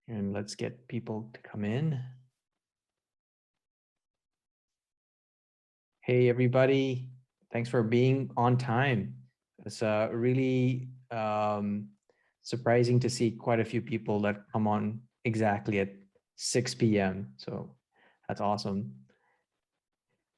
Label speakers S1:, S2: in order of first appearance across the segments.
S1: And let's get people to come in. Hey, everybody. Thanks for being on time. It's really surprising to see quite a few people that come on exactly at 6 p.m. So that's awesome.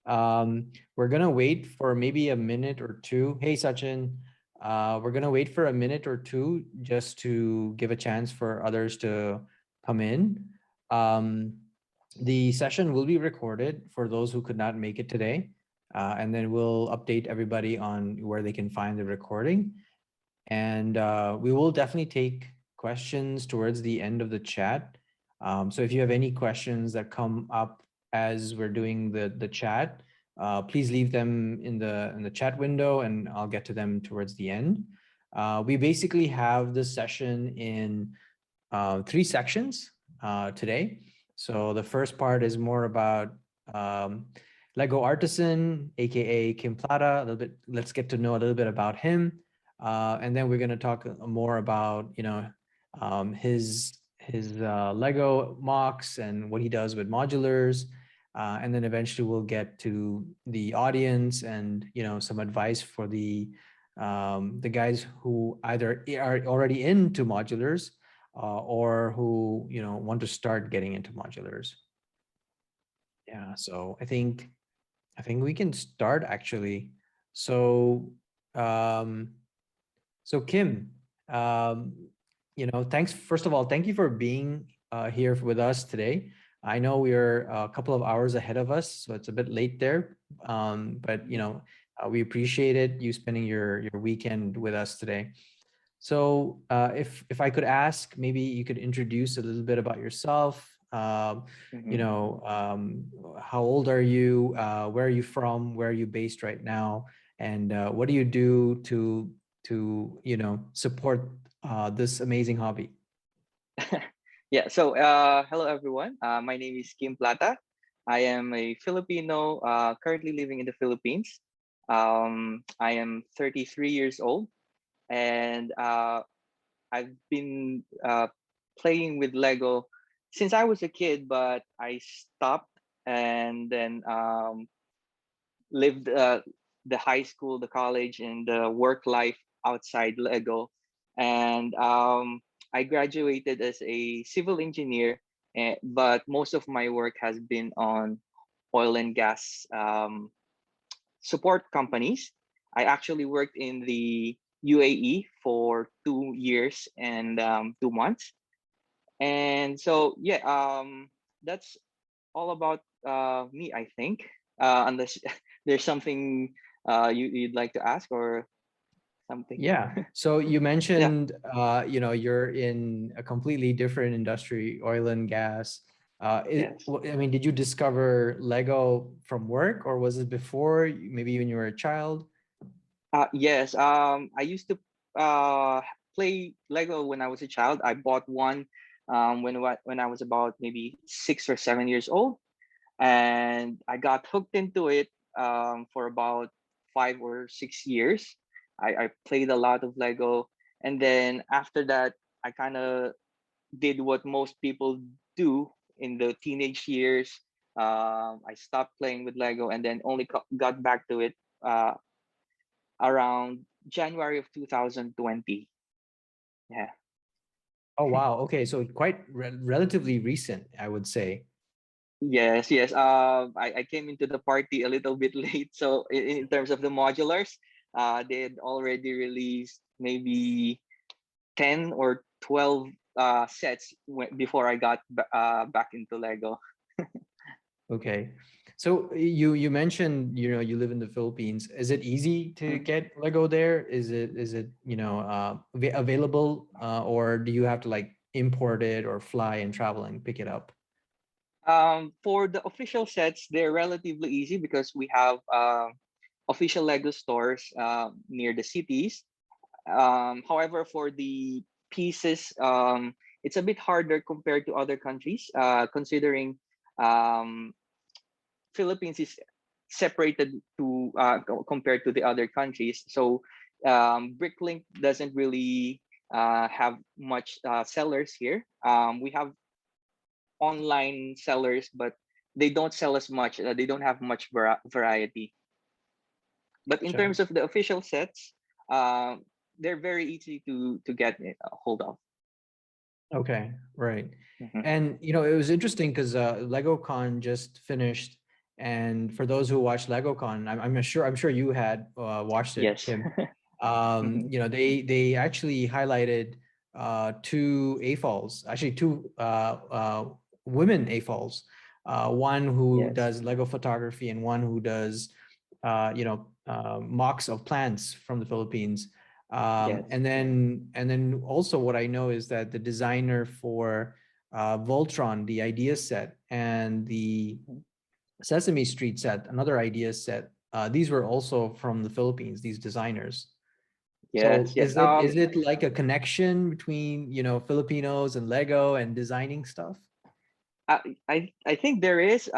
S1: We're going to wait for maybe a minute or two. Hey, Sachin. We're going to wait for a minute or two just to give a chance for others to come in. The session will be recorded for those who could not make it today. And then we'll update everybody on where they can find the recording. And we will definitely take questions towards the end of the chat. So if you have any questions that come up as we're doing the chat, please leave them in the chat window and I'll get to them towards the end. We basically have this session in 3 sections today. So the first part is more about LEGO Artisan, aka Kim Plata. A little bit. Let's get to know a little bit about him, and then we're going to talk more about his LEGO MOCs and what he does with modulars, and then eventually we'll get to the audience and some advice for the guys who either are already into modulars or who want to start getting into modulars. Yeah, so I think we can start actually. So Kim, thanks. First of all, thank you for being here with us today. I know we are a couple of hours ahead of us, so it's a bit late there. But we appreciate it, you spending your weekend with us today. So if I could ask, maybe you could introduce a little bit about yourself. How old are you? Where are you from? Where are you based right now? And what do you do to support this amazing hobby?
S2: Yeah, so hello everyone. My name is Kim Plata. I am a Filipino currently living in the Philippines. I am 33 years old and I've been playing with Lego since I was a kid, but I stopped and then lived the high school, the college, and the work life outside Lego. And I graduated as a civil engineer, but most of my work has been on oil and gas support companies. I actually worked in the UAE for 2 years and 2 months. And so, yeah, that's all about me, I think. Unless there's something you'd like to ask or something.
S1: Yeah. So you
S2: Yeah.
S1: mentioned, you're in a completely different industry, oil and gas.
S2: Yes.
S1: I mean, did you discover Lego from work or was it before, maybe when you were a child?
S2: Yes. I used to uh, play Lego when I was a child. I bought one when I was about maybe 6 or 7 years old, and I got hooked into it for about 5 or 6 years. I played a lot of Lego, and then after that, I kind of did what most people do in the teenage years. I stopped playing with Lego, and then only got back to it uh, around January of 2020. Yeah.
S1: Oh, wow. Okay. So quite relatively recent, I would say.
S2: Yes, yes. I came into the party a little bit late. So in terms of the modulars, they had already released maybe 10 or 12 sets before I got back into Lego.
S1: Okay. So you mentioned, you live in the Philippines. Is it easy to
S2: Mm.
S1: get Lego there? Is it available, or do you have to like import it or fly and travel and pick it up?
S2: For the official sets, they're relatively easy because we have official Lego stores near the cities. However, for the pieces, it's a bit harder compared to other countries, considering um, Philippines is separated compared to the other countries. So Bricklink doesn't really have much sellers here. We have online sellers, but they don't sell as much. They don't have much variety. But in
S1: Gotcha.
S2: terms of the official sets, um, they're very easy to get a hold of.
S1: Okay, right.
S2: Mhm.
S1: And it was interesting because LegoCon just finished, and for those who watched LegoCon, I'm sure you had watched it,
S2: Yes.
S1: Kim.
S2: Mhm.
S1: They actually highlighted two AFOLs, actually two women AFOLs, one who
S2: Yes.
S1: does Lego photography and one who does MOCs of plants from the Philippines.
S2: Yes.
S1: And then also what I know is that the designer for Voltron, the idea set, and the
S2: Mhm.
S1: Sesame Street set, another idea set, these were also from the Philippines, these designers.
S2: Yes.
S1: So
S2: Yes.
S1: is it like a connection between, Filipinos and Lego and designing stuff?
S2: I think there is.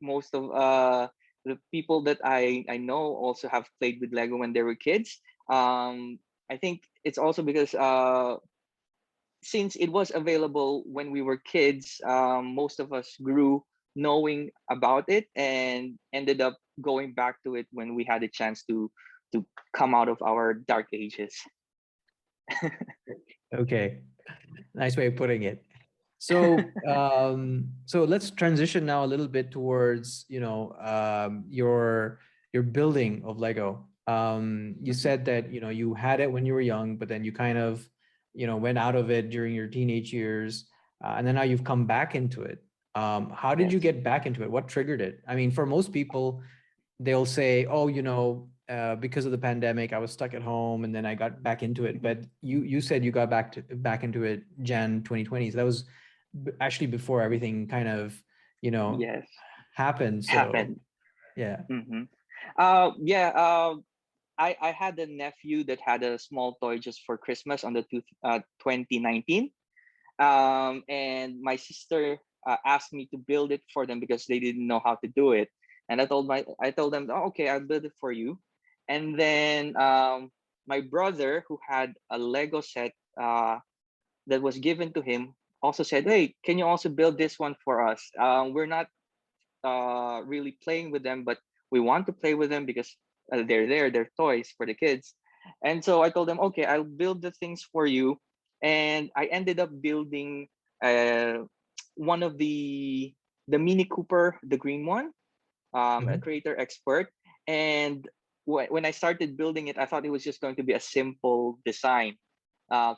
S2: Most of the people that I know also have played with Lego when they were kids. I think it's also because since it was available when we were kids, most of us grew knowing about it and ended up going back to it when we had a chance to come out of our dark ages.
S1: Okay, nice way of putting it. So, so let's transition now a little bit towards, your building of Lego. You
S2: Mhm.
S1: said that, you had it when you were young, but then you kind of, went out of it during your teenage years, and then now you've come back into it. How did you
S2: Yes.
S1: get back into it? What triggered it? I mean, for most people, they'll say, "Oh, because of the pandemic, I was stuck at home, and then I got back into it."
S2: Mhm.
S1: But you said you got back into it Jan 2020. So that was actually before everything kind of
S2: Yes.
S1: happened. So
S2: Happened.
S1: yeah.
S2: Hmm. Yeah. I had a nephew that had a small toy just for Christmas on the 2019. And my sister asked me to build it for them because they didn't know how to do it. And I told them, oh, okay, I'll build it for you. And then my brother, who had a Lego set that was given to him, also said, hey, can you also build this one for us? We're not really playing with them, but we want to play with them because they're toys for the kids. And so I told them, okay, I'll build the things for you. And I ended up building uh, one of the Mini Cooper, the green one, a
S1: Mhm.
S2: creator expert. And when I started building it, I thought it was just going to be a simple design,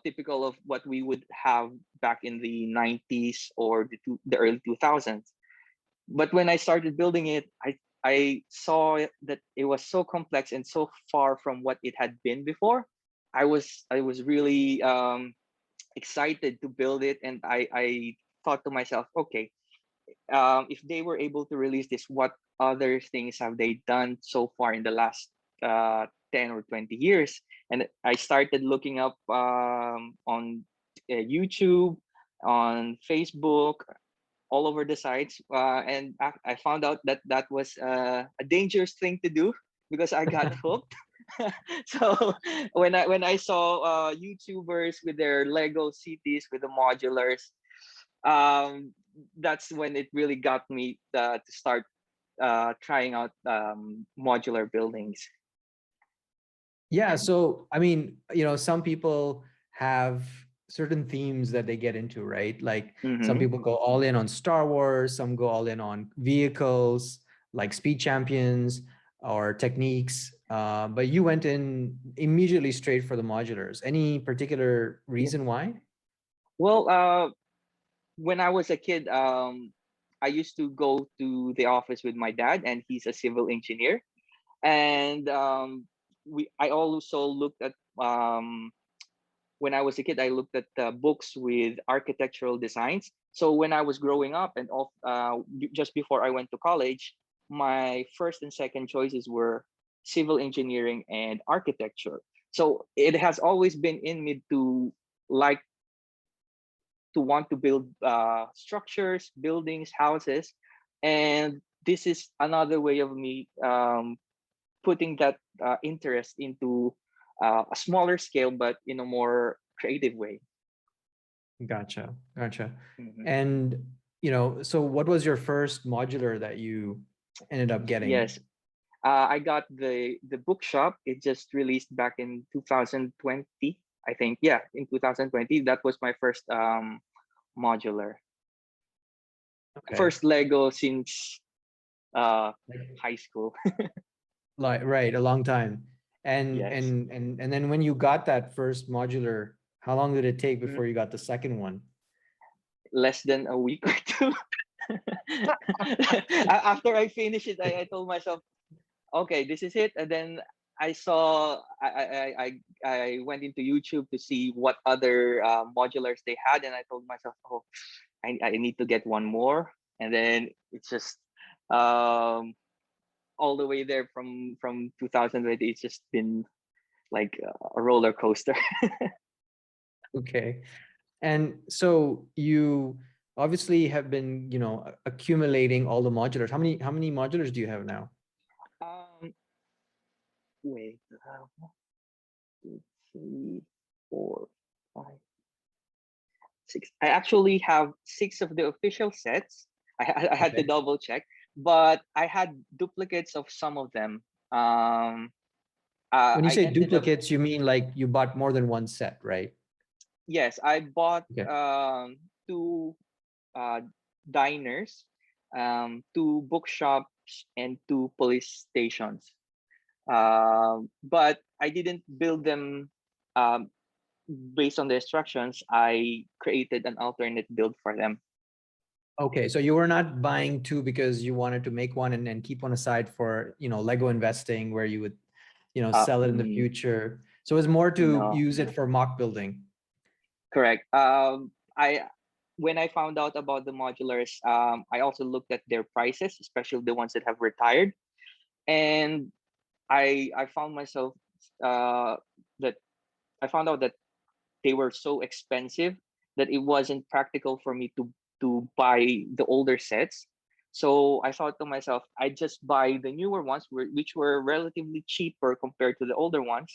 S2: typical of what we would have back in the 90s or the early 2000s. But when I started building it, I saw that it was so complex and so far from what it had been before. I was really excited to build it, and I thought to myself, okay, if they were able to release this, what other things have they done so far in the last 10 or 20 years? And I started looking up on YouTube, on Facebook, all over the sites, and I found out that that was a dangerous thing to do because I got hooked. So when I saw YouTubers with their Lego cities with the modulars, um, that's when it really got me to start trying out modular buildings.
S1: Yeah, so I mean, some people have certain themes that they get into, right? Like some
S2: Mm-hmm.
S1: people go all in on Star Wars, some go all in on vehicles like Speed Champions or techniques. But you went in immediately straight for the modulars. Any particular
S2: Yes.
S1: reason why?
S2: Well, when I was a kid, I used to go to the office with my dad, and he's a civil engineer. And I also looked at when I was a kid, I looked at books with architectural designs. So when I was growing up and just before I went to college, my first and second choices were civil engineering and architecture. So it has always been in me to like to want to build structures, buildings, houses, and this is another way of me putting that interest into a smaller scale, but in a more creative way.
S1: Gotcha.
S2: Mhm.
S1: And, so what was your first modular that you ended up getting?
S2: Yes, I got the bookshop. It just released back in 2020, I think. Yeah, in 2020, that was my first modular.
S1: Okay.
S2: First Lego since
S1: Like,
S2: high school.
S1: right, a long time. And
S2: Yes.
S1: and and and then when you got that first modular, how long did it take
S2: Mhm.
S1: before you got the second one?
S2: Less than a week or two. After I finished it, I told myself, okay, this is it. And then I saw, I went into YouTube to see what other modulars they had, and I told myself, oh, I need to get one more. And then it's just um, all the way there from 2020. It's just been like a roller coaster.
S1: Okay. And so you obviously have been, accumulating all the modulars. How many modulars do you have now?
S2: um, Wait, 1, 2, 3, 4, 5, 6. I actually have 6 of the official sets. I had to
S1: Okay.
S2: double check, but I had duplicates of some of them. Um,
S1: When you
S2: I
S1: say
S2: ended up,
S1: duplicates, you mean like you bought more than one set, right?
S2: yes, I bought
S1: Okay.
S2: 2 uh, diners, 2 bookshops, and 2 police stations. But I didn't build them um, based on the instructions. I created an alternate build for them.
S1: Okay, so you were not buying two because you wanted to make one and keep one aside for, Lego investing where you would, sell it in the
S2: Mm,
S1: future. So it's more to
S2: no,
S1: use it for mock building.
S2: correct. I When I found out about the modulars, I also looked at their prices, especially the ones that have retired, and I found myself uh, that I found out that they were so expensive that it wasn't practical for me to buy the older sets. So I thought to myself, I just buy the newer ones, which were relatively cheaper compared to the older ones,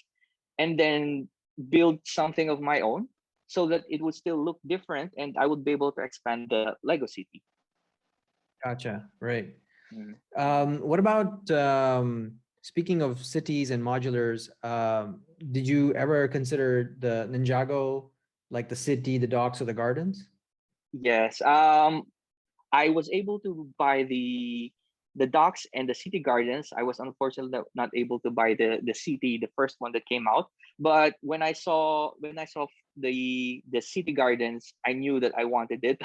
S2: and then build something of my own so that it would still look different and I would be able to expand the Lego city.
S1: Gotcha. Right.
S2: Mm.
S1: What about speaking of cities and modulars? Did you ever consider the Ninjago, like the city, the docks, or the gardens?
S2: Yes. I was able to buy the docks and the city gardens. I was unfortunately not able to buy the city, the first one that came out. But when I saw the city gardens, I knew that I wanted it.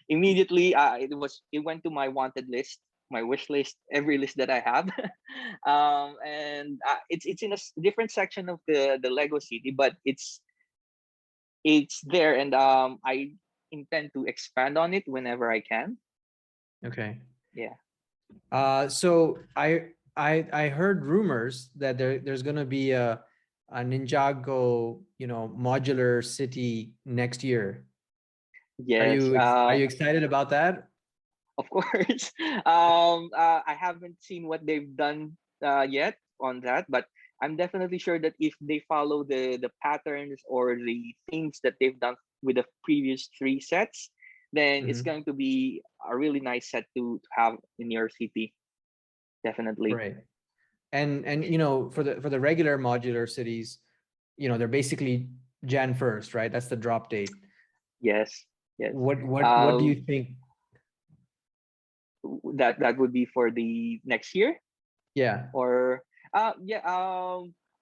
S2: Immediately, it went to my wanted list, my wish list, every list that I have. And it's in a different section of the Lego city, but it's there, and I intend to expand on it whenever I can.
S1: Okay.
S2: Yeah.
S1: So I heard rumors that there's gonna be a Ninjago, modular city next year. Are
S2: Yes.
S1: you are you excited about that?
S2: Of course. I haven't seen what they've done yet on that, but I'm definitely sure that if they follow the patterns or the things that they've done with the previous 3 sets, then it's
S1: Mhm.
S2: going to be a really nice set to have in your city. Definitely.
S1: Right. And for the regular modular cities, they're basically Jan 1st, right? That's the drop date.
S2: Yes. Yes.
S1: What do you
S2: Um,
S1: think?
S2: that would be for the next year.
S1: Yeah.
S2: Or yeah,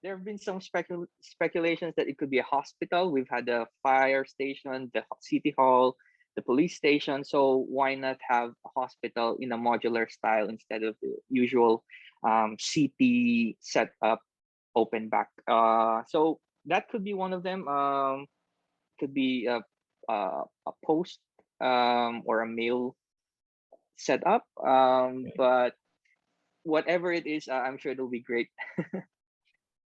S2: there have been some speculations that it could be a hospital. We've had the fire station, the city hall, the police station, so why not have a hospital in a modular style instead of the usual city setup open back? So that could be one of them. Could be a post or a mail setup, but whatever it is, I'm sure it'll be great.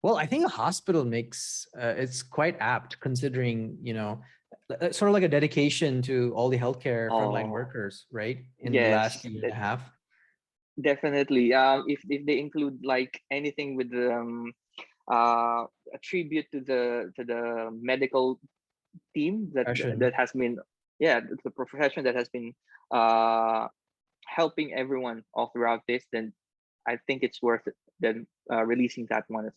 S1: Well, I think a hospital makes it's quite apt considering, sort of like a dedication to all the healthcare frontline
S2: Oh,
S1: workers, right? In the last
S2: yes,
S1: year and a half.
S2: definitely. If they include like anything with uh a tribute to the medical team that
S1: Passion.
S2: has been, yeah, the profession that has been uh helping everyone all throughout this. Then I think it's worth it than releasing that one.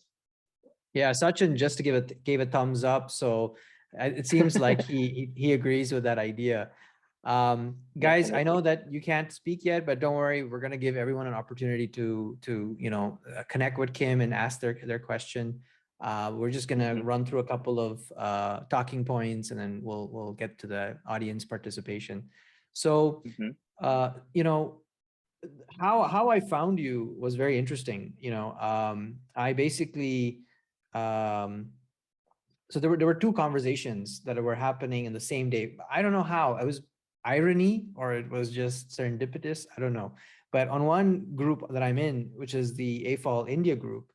S1: Yeah, Sachin just to gave a thumbs up. So it seems like he agrees with that idea. Guys, I know
S2: Definitely.
S1: that you can't speak yet, but don't worry, we're gonna give everyone an opportunity to connect with Kim and ask their question. We're just gonna
S2: Mm-hmm.
S1: run through a couple of talking points, and then we'll get to the audience participation. So,
S2: Mm-hmm.
S1: you know, how I found you was very interesting. I basically um, so there were two conversations that were happening in the same day. I don't know how. It was irony or it was just serendipitous. I don't know. But on one group that I'm in, which is the AFOL India group,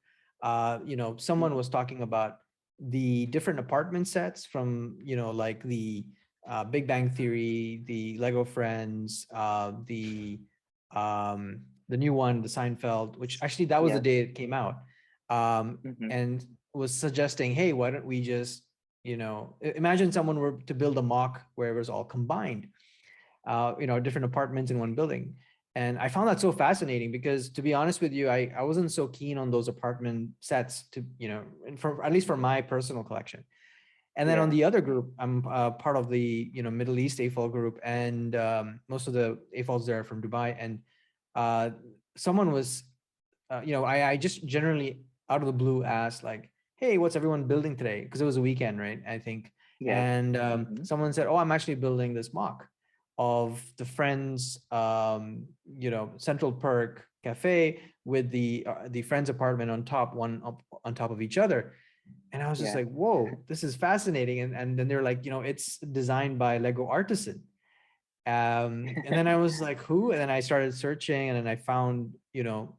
S1: someone was talking about the different apartment sets from, like the Big Bang Theory, the Lego Friends, the new one, the Seinfeld, which actually that was the
S2: Yeah.
S1: day it came out.
S2: Mm-hmm.
S1: And was suggesting, hey, why don't we just, imagine someone were to build a mock where it was all combined, different apartments in one building. And I found that so fascinating because, to be honest with you, I wasn't so keen on those apartment sets to, and for at least for my personal collection. And then on
S2: Yeah.
S1: the other group, I'm part of the, Middle East AFOL group, and most of the AFOLs there are from Dubai. And someone was, I just generally out of the blue asked like, hey, what's everyone building today? Because it was a weekend, right? I think.
S2: Yeah.
S1: And
S2: Mm-hmm.
S1: someone said, oh, I'm actually building this mock of the Friends, Central Perk Cafe with the Friends apartment on top, one up on top of each other. And I was just
S2: Yeah.
S1: like, whoa, this is fascinating. And then they're like, it's designed by Lego Artisan. And then I was like, who? And then I started searching, and then I found,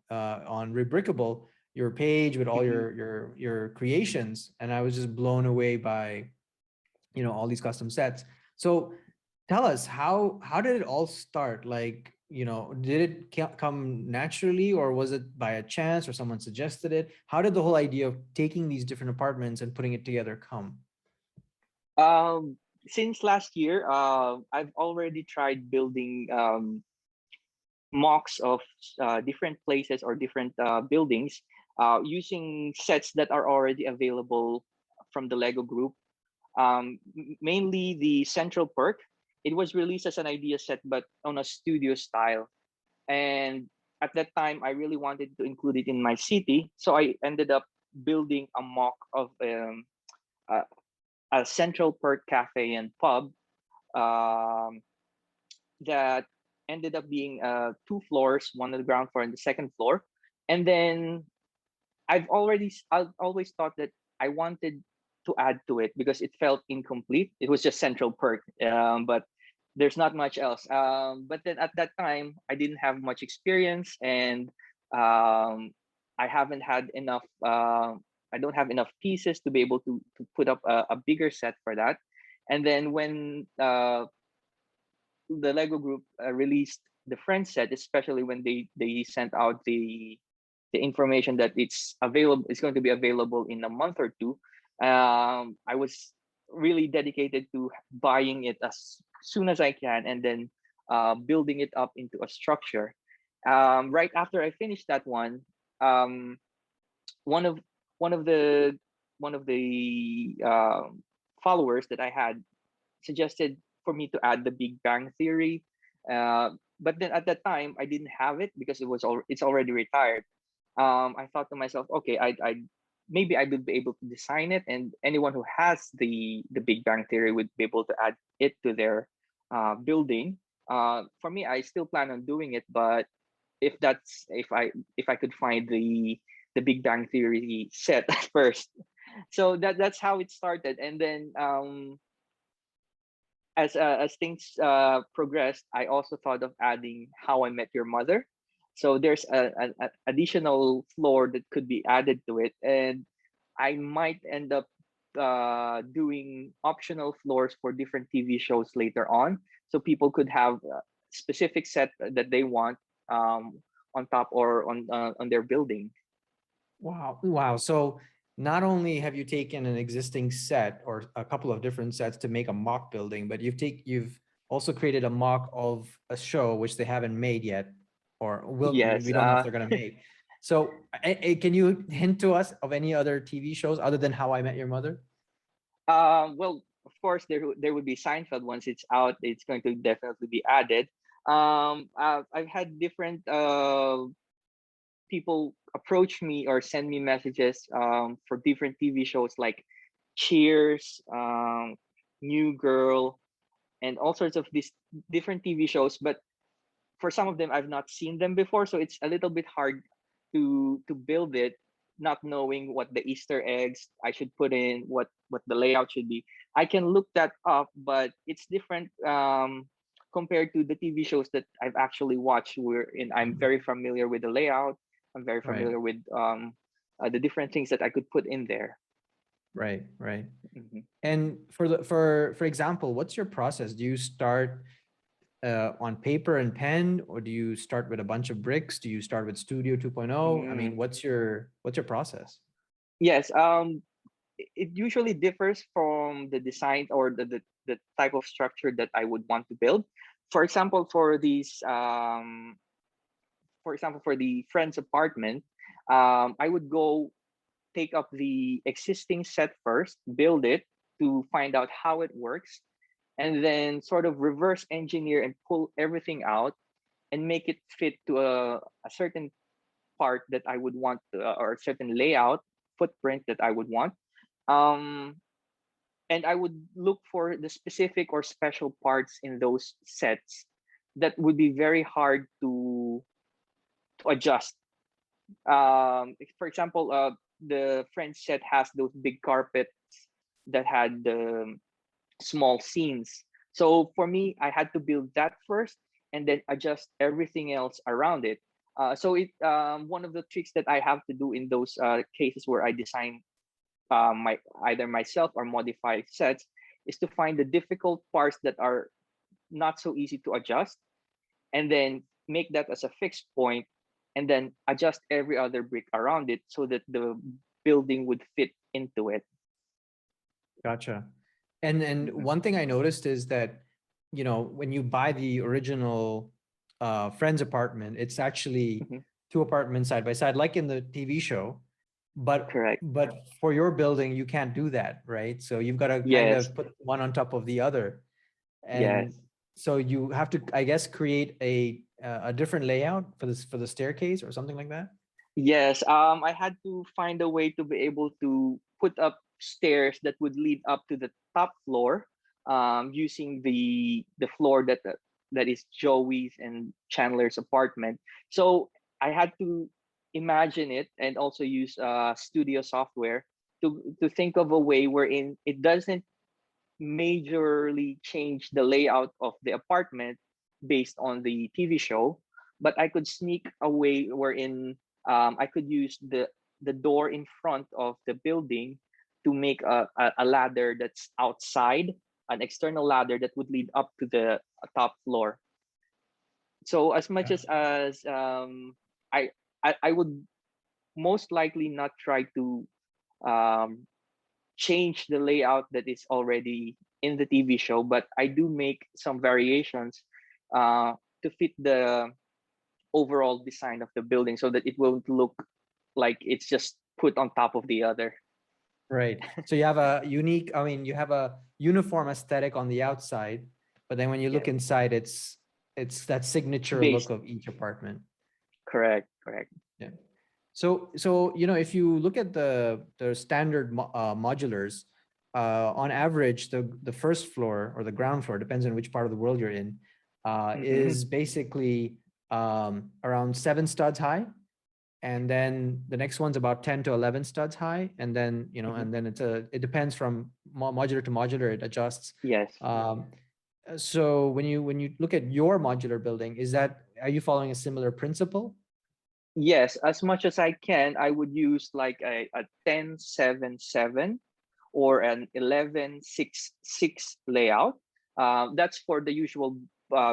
S1: on Rebrickable, your page with all
S2: Mm-hmm.
S1: your creations, and I was just blown away by, all these custom sets. So tell us, how did it all start? Like, did it come naturally, or was it by a chance, or someone suggested it? How did the whole idea of taking these different apartments and putting it together come?
S2: Um, since last year, I've already tried building mocks of different places or different buildings using sets that are already available from the Lego group. Mainly the Central Perk. It was released as an idea set, but on a studio style. And at that time, I really wanted to include it in my city, so I ended up building a mock of a, a Central Perk cafe and pub um, that ended up being two floors, one on the ground floor and the second floor. And then I've always thought that I wanted to add to it because it felt incomplete. It was just Central Perk, but there's not much else. But then at that time, I didn't have much experience, and um, I haven't had enough. I don't have enough pieces to be able to put up a bigger set for that. And then when the Lego Group released the Friends set, especially when they sent out the information that it's going to be available in a month or two. I was really dedicated to buying it as soon as I can, and then building it up into a structure. Right after I finished that one, um, one of one of the one of the followers that I had suggested for me to add the Big Bang Theory. But then at that time, I didn't have it because it's already retired. I thought to myself, okay, I maybe I would be able to design it, and anyone who has the Big Bang Theory would be able to add it to their building. For me, I still plan on doing it, but if I could find the Big Bang Theory set first, so that's how it started, and then as things progressed, I also thought of adding How I Met Your Mother. So there's an additional floor that could be added to it, and I might end up doing optional floors for different TV shows later on, so people could have a specific set that they want on top or on their building.
S1: Wow. Wow. So not only have you taken an existing set or a couple of different sets to make a mock building, but you've also created a mock of a show which they haven't made yet, or
S2: Yes.
S1: we don't know if they're going to make. So can you hint to us of any other TV shows other than How I Met Your Mother?
S2: Well, of course, there would be Seinfeld. Once it's out, it's going to definitely be added. I've had different people approach me or send me messages for different TV shows like Cheers, New Girl, and all sorts of these different TV shows. But for some of them, I've not seen them before, so it's a little bit hard to build it, not knowing what the Easter eggs I should put in, what the layout should be. I can look that up, but it's different compared to the TV shows that I've actually watched. Wherein I'm very familiar with the layout. I'm very
S1: Right,
S2: familiar with the different things that I could put in there.
S1: right, right.
S2: Mhm.
S1: And for example, what's your process? Do you start on paper and pen, or do you start with a bunch of bricks? Do you start with Studio 2.0? I mean,
S2: Mm.
S1: what's your process?
S2: Yes. It usually differs from the design or the type of structure that I would want to build. For example, for the friend's apartment, I would go take up the existing set first, build it to find out how it works, and then sort of reverse engineer and pull everything out and make it fit to a certain part that I would want or a certain layout footprint that I would want. Um, and I would look for the specific or special parts in those sets that would be very hard to adjust. For example, the French set has those big carpets that had the small scenes. So for me, I had to build that first and then adjust everything else around it. So it one of the tricks that I have to do in those cases where I design my either myself or modify sets is to find the difficult parts that are not so easy to adjust, and then make that as a fixed point, and then adjust every other brick around it so that the building would fit into it.
S1: Gotcha. And
S2: Mhm.
S1: one thing I noticed is that, when you buy the original friend's apartment, it's actually
S2: Mhm.
S1: two apartments side by side, like in the TV show.
S2: Correct.
S1: But for your building, you can't do that, right? So you've got to kind
S2: Yes.
S1: of put one on top of the other.
S2: Yes.
S1: And so you have to, I guess, create a different layout for the staircase or something like that.
S2: Yes. I had to find a way to be able to put up stairs that would lead up to the top floor, using the floor that is Joey's and Chandler's apartment. So I had to imagine it and also use studio software to think of a way wherein it doesn't majorly change the layout of the apartment based on the TV show, but I could sneak a way wherein I could use the door in front of the building to make a ladder that's outside, an external ladder that would lead up to the top floor. So as much
S1: Gotcha.
S2: as I, I would most likely not try to um, change the layout that is already in the TV show, but I do make some variations uh, to fit the overall design of the building so that it won't look like it's just put on top of the other.
S1: Right. So you have a unique, I mean, you have a uniform aesthetic on the outside, but then when you look
S2: Yes,
S1: inside, it's that signature look
S2: based.
S1: of each apartment.
S2: Correct, correct.
S1: Yeah. So if you look at the standard modulars, on average, the first floor or the ground floor, depends on which part of the world you're in,
S2: Hmm.
S1: is basically around 7 studs high, and then the next one's about 10 to 11 studs high, and then
S2: Hmm.
S1: and then it depends from modular to modular, it adjusts.
S2: Yes.
S1: So when you look at your modular building, are you following a similar principle?
S2: Yes, as much as I can, I would use like a 10-7-7 or an 11-6-6 layout. That's for the usual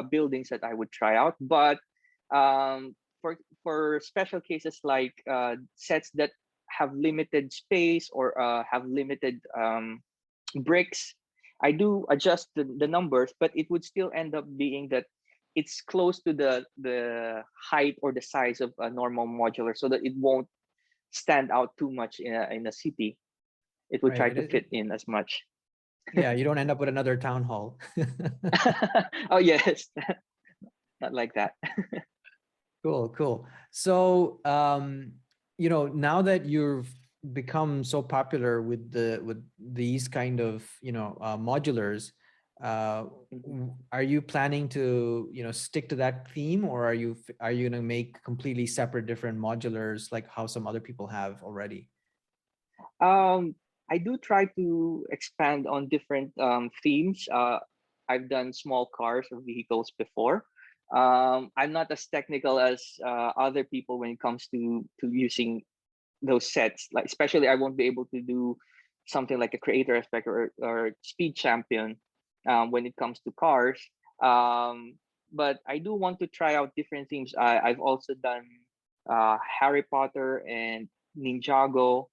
S2: buildings that I would try out. But for special cases like sets that have limited space or have limited bricks, I do adjust the numbers, but it would still end up being that it's close to the height or the size of a normal modular, so that it won't stand out too much in a city. It would try
S1: Right.
S2: to fit in as much.
S1: Yeah, you don't end up with another town hall.
S2: Oh yes, not like that.
S1: Cool, cool. So, now that you've become so popular with these kind of, modulars,
S2: Mhm.
S1: are you planning to, stick to that theme, or are you gonna make completely separate different modulars like how some other people have already?
S2: Um, I do try to expand on different themes. I've done small cars or vehicles before. I'm not as technical as other people when it comes to using those sets. Like especially, I won't be able to do something like a creator aspect or speed champion when it comes to cars. But I do want to try out different themes. I've also done Harry Potter and Ninjago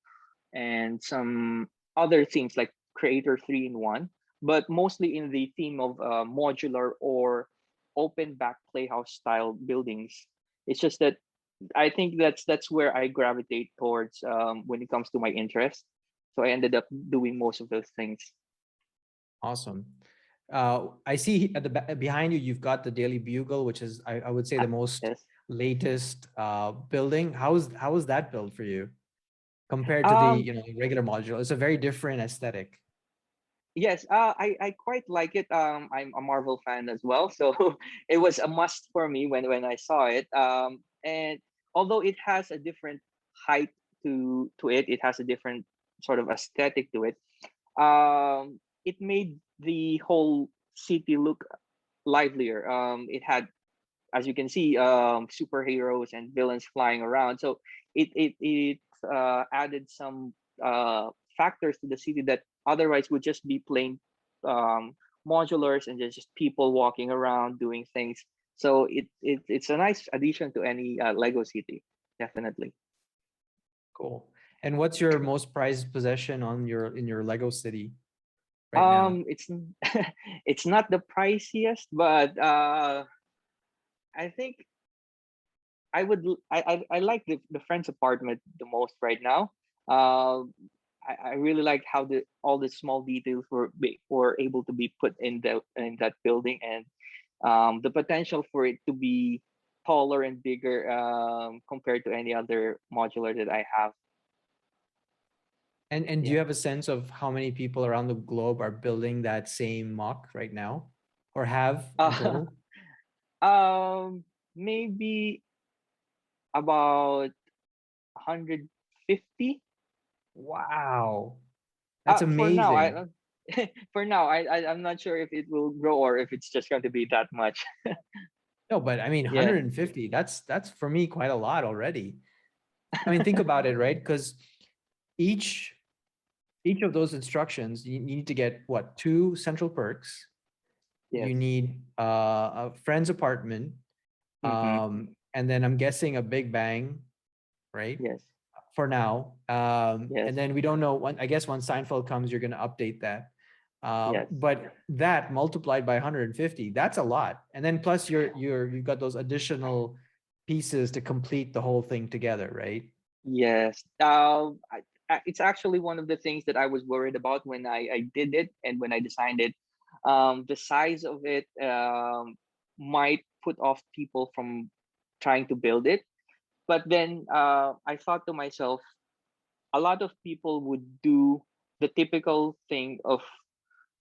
S2: and some other things like Creator 3-in-1, but mostly in the theme of modular or open back playhouse style buildings. It's just that I think that's where I gravitate towards when it comes to my interest. So I ended up doing most of those things.
S1: Awesome. I see at the behind you, you've got the Daily Bugle, which is, I would say, the most
S2: Yes.
S1: latest building. How is that built for you compared to the
S2: Um,
S1: regular modular? It's a very different aesthetic.
S2: yes, I quite like it. I'm a Marvel fan as well, so it was a must for me when I saw it. And although it has a different height to it, it has a different sort of aesthetic to it. It made the whole city look livelier. It had, as you can see, superheroes and villains flying around. So it added some factors to the city that otherwise would just be plain um, modulars and just people walking around doing things. So it's a nice addition to any Lego city, definitely.
S1: Cool. And what's your most prized possession in your Lego city right now?
S2: It's it's not the priciest, but I think I like the friend's apartment the most right now. Uh, I really like how all the small details were able to be put in that building, and the potential for it to be taller and bigger compared to any other modular that I have.
S1: And do you
S2: Yeah.
S1: have a sense of how many people around the globe are building that same mock right now, or have in
S2: Uh,
S1: total?
S2: maybe about 150.
S1: Wow, that's
S2: For now,
S1: amazing.
S2: for now, I'm not sure if it will grow or if it's just going to be that much.
S1: No, but I mean,
S2: Yeah.
S1: 150, that's for me quite a lot already. I mean, think about it, right? Because each each of those instructions, you need to get what, two central perks. You
S2: Yes.
S1: need a friend's apartment,
S2: Mm-hmm.
S1: and then I'm guessing a big bang, right?
S2: Yes.
S1: For now.
S2: Yes.
S1: And then we don't know when, I guess when Seinfeld comes, you're going to update that.
S2: Yes.
S1: But that multiplied by 150, that's a lot. And then plus you've got those additional pieces to complete the whole thing together, right?
S2: Yes. It's actually one of the things that I was worried about when I did it and when I designed it. The size of it might put off people from trying to build it. But then I thought to myself, a lot of people would do the typical thing of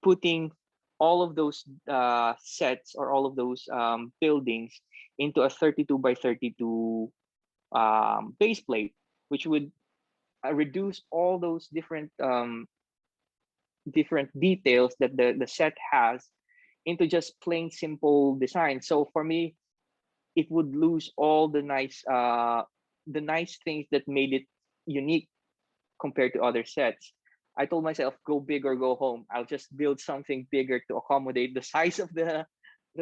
S2: putting all of those sets or all of those buildings into a 32 by 32 base plate, which would reduce all those different details that the set has into just plain simple design. So for me, it would lose all the nice things that made it unique compared to other sets. I told myself, go big or go home. I'll just build something bigger to accommodate the size of the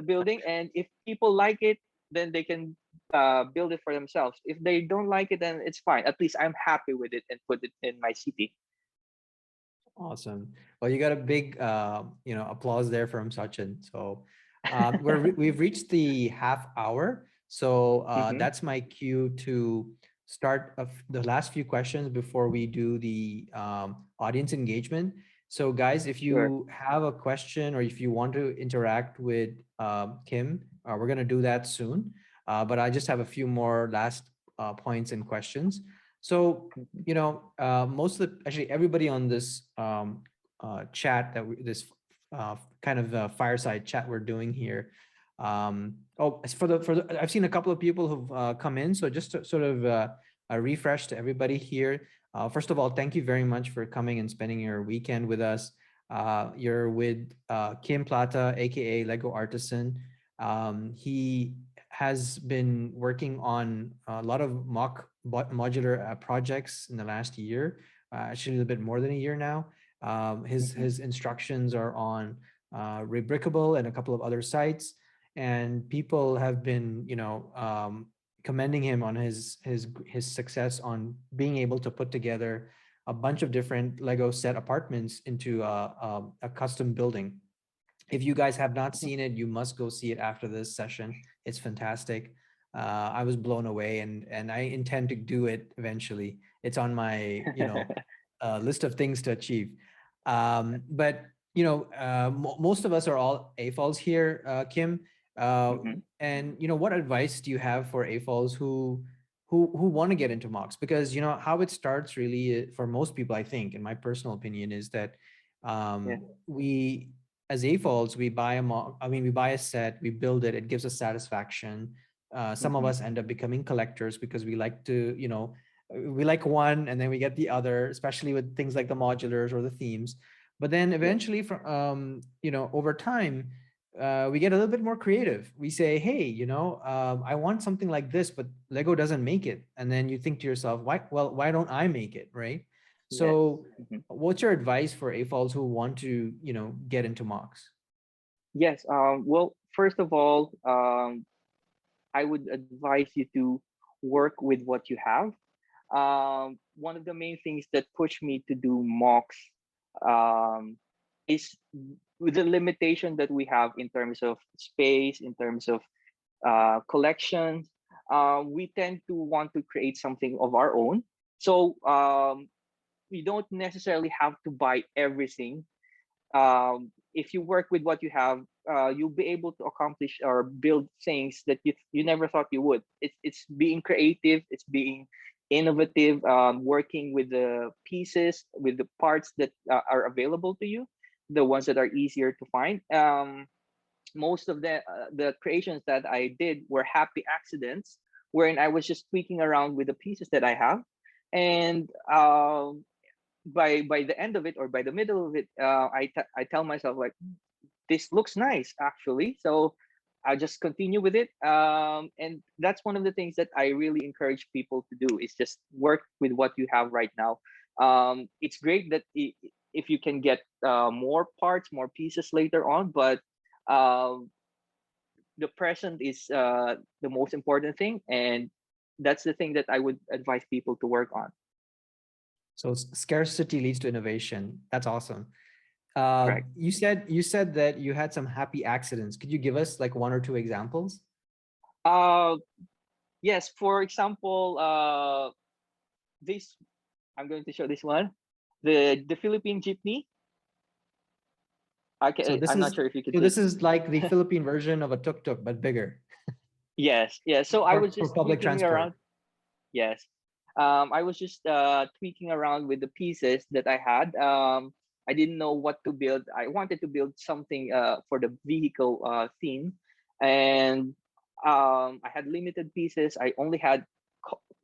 S2: building, and if people like it, then they can build it for themselves. If they don't like it, then it's fine. At least I'm happy with it and put it in my city.
S1: Awesome. Well, you got a big, applause there from Sachin. So we've reached the half hour. So
S2: Mm-hmm.
S1: that's my cue to start the last few questions before we do the audience engagement. So guys, if
S2: Sure.
S1: you have a question or if you want to interact with Kim, we're going to do that soon. But I just have a few more last points and questions. So
S2: Mhm.
S1: most of actually everybody on this chat this kind of fireside chat we're doing here. As I've seen a couple of people who've come in. So just to sort of a refresh to everybody here. First of all, thank you very much for coming and spending your weekend with us. You're with Kim Plata, aka Lego Artisan. He has been working on a lot of modular projects in the last year, actually a little bit more than a year now.
S2: Mhm.
S1: His instructions are on Rebrickable and a couple of other sites, and people have been, commending him on his success on being able to put together a bunch of different Lego set apartments into a custom building. If you guys have not seen it, you must go see it after this session. It's fantastic. I was blown away, and I intend to do it eventually. It's on my list of things to achieve. But most of us are all AFOLs here, Kim. Uh,
S2: Mhm.
S1: and what advice do you have for AFOLs who want to get into MOCs? Because how it starts really for most people, I think, in my personal opinion, is that
S2: Yeah.
S1: we as AFOLs, we buy we buy a set, we build it, it gives us satisfaction. Some of
S2: Mhm.
S1: us end up becoming collectors because we like to, we like one and then we get the other, especially with things like the modulars or the themes. But then
S2: Yeah.
S1: eventually, from over time, we get a little bit more creative. We say, hey, I want something like this, but Lego doesn't make it. And then you think to yourself, why don't I make it, right?
S2: Yes.
S1: So
S2: Mhm.
S1: what's your advice for AFOLs who want to, get into mocks?
S2: Yes. Well, first of all, I would advise you to work with what you have. One of the main things that push me to do mocks um, is with the limitation that we have in terms of space, in terms of collections. We tend to want to create something of our own. So we don't necessarily have to buy everything. If you work with what you have, you'll be able to accomplish or build things that you never thought you would. It's being creative, it's being innovative, working with the pieces, with the parts that are available to you, the ones that are easier to find. Most of the creations that I did were happy accidents, wherein I was just tweaking around with the pieces that I have, and by the end of it or by the middle of it, I tell myself like this looks nice actually, so I just continue with it. And that's one of the things that I really encourage people to do is just work with what you have right now. It's great that if you can get more parts, more pieces later on, but um, the present is the most important thing, and that's the thing that I would advise people to work on.
S1: So scarcity leads to innovation. That's awesome.
S2: Correct.
S1: You said that you had some happy accidents. Could you give us like one or two examples?
S2: uh yes, for example, this I'm going to show this one, the Philippine jeepney.
S1: So
S2: Okay,
S1: this
S2: I'm not
S1: is
S2: sure if you can
S1: so
S2: see
S1: this is like the
S2: it.
S1: Philippine version of a tuk-tuk, but bigger
S2: Yes, yes, so I was
S1: for
S2: just
S1: public
S2: tweaking around.
S1: transport.
S2: Yes. I was just tweaking around with the pieces that I had. I didn't know what to build. I wanted to build something for the vehicle theme, and I had limited pieces. I only had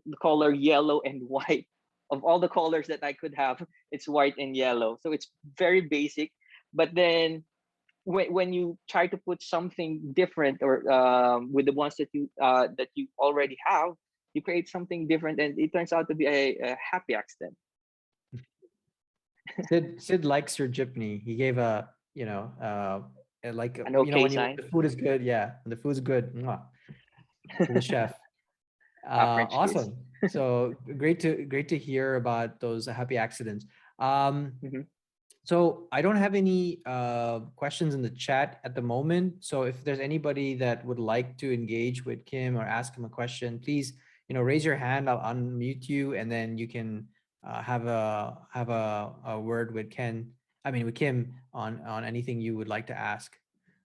S2: the color yellow and white. Of all the colors that I could have, it's white and yellow. So it's very basic. But then when you try to put something different or with the ones that you already have, you create something different, and it turns out to be a happy accident.
S1: Sid likes your jeepney. He gave like
S2: An
S1: when
S2: okay
S1: you
S2: sign.
S1: the food is good, yeah, when the food's good, mwah, to the chef.
S2: French kiss.
S1: Awesome. So great to hear about those happy accidents.
S2: Mhm.
S1: So I don't have any questions in the chat at the moment. So if there's anybody that would like to engage with Kim or ask him a question, please, raise your hand. I'll unmute you, and then you can have a word with with Kim on anything you would like to ask.